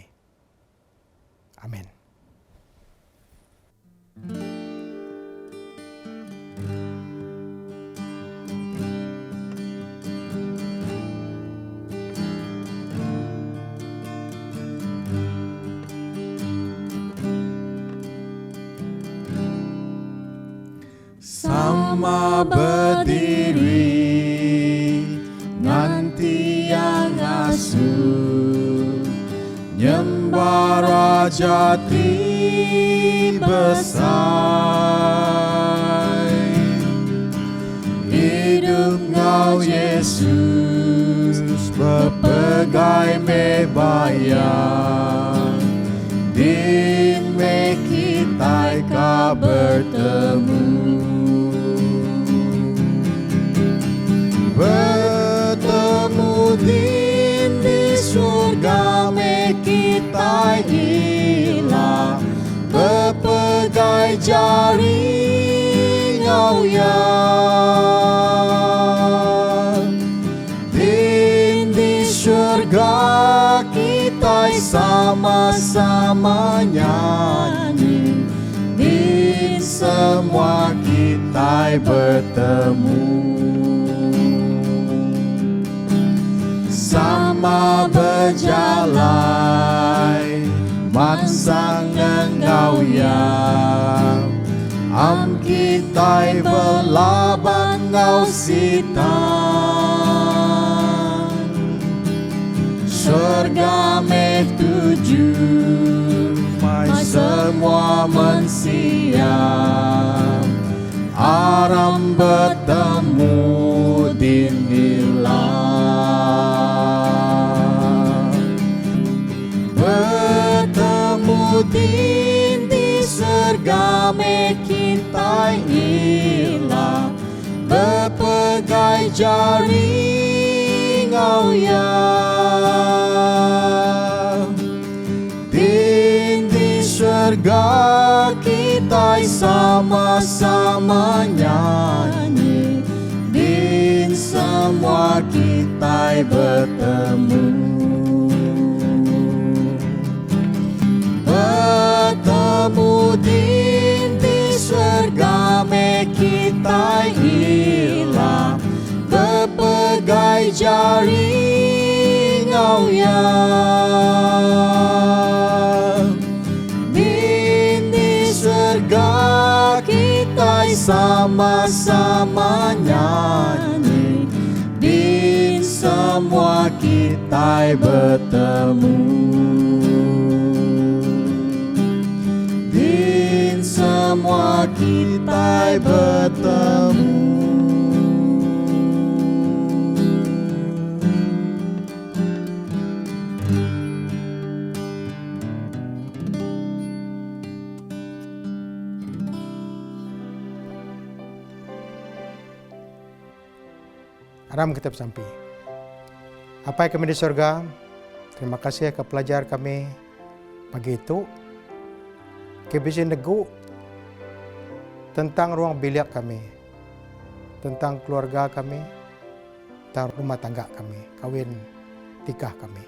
Amin. Sama berdiri nanti yang asuh nyembah Raja besar. Hidup Engkau Yesus berpegai mebayang di me kita kau bertemu. Bertemu di surga me kita hilang berpegai jaring Engkau ya. Di surga kita sama-sama nyanyi di semua kita kita bertemu, sama berjalan masa ngau yang am kita berlaban ngau sitan, surga meh tuju mai semua manusia aram bertemu di nilam, bertemu di surga me kita ilah, berpegai jari ngau ya, di surga kita sama-sama nyanyi, di semua kita bertemu, bertemu di surga me kita ilah, berpegai jari ngau ya, di surga kita sama-sama nyanyi, di semua kita bertemu, di semua kita bertemu. Aram kita bersampi. Apa yang kami di surga, terima kasih ke pelajar kami pagi itu. Kebisi negu tentang ruang bilik kami, tentang keluarga kami, tentang rumah tangga kami, kawin tikah kami.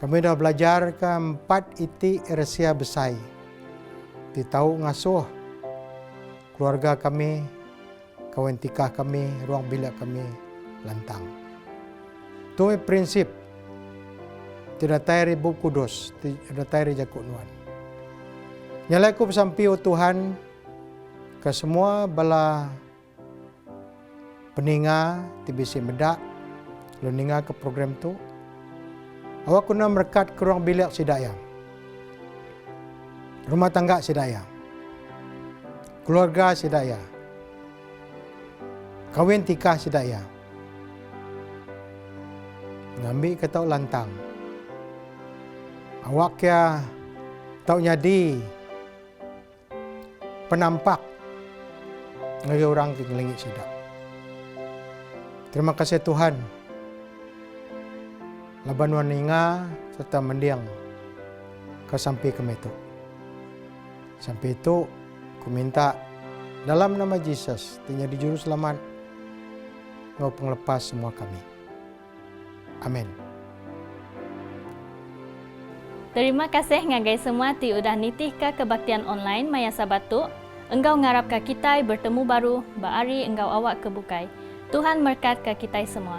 Kami dah belajar ke 4 iti rahasia besar. Ditahu ngasuh keluarga kami, kawin tikah kami, ruang bilik kami lantang. Itu prinsip tidak tayari Bub Kudus, tidak tayari Jakuk Nuan. Nyalai ku bersampi o Tuhan ke semua bala peninga TBC Medak, leninga ke program tu. Awak kena merekat ke ruang bilik sidaya, rumah tangga sidaya, keluarga sidaya, kawin tikah sidaya. Ngambil ke tau lantang. Awak ya tau nyadi penampak ngeri orang di langit sidak. Terima kasih Tuhan. Laban waninga serta mendiang ke sampai ke metu. Sampai itu ku minta dalam nama Yesus, di juru selamat, Engkau penglepas semua kami. Amin. Terima kasih ngagai semua ti udah nitih ke kebaktian online Maya Sabatu. Engkau ngarap ke kita bertemu baru, baari engkau awak kebukai. Tuhan berkat ke kita semua.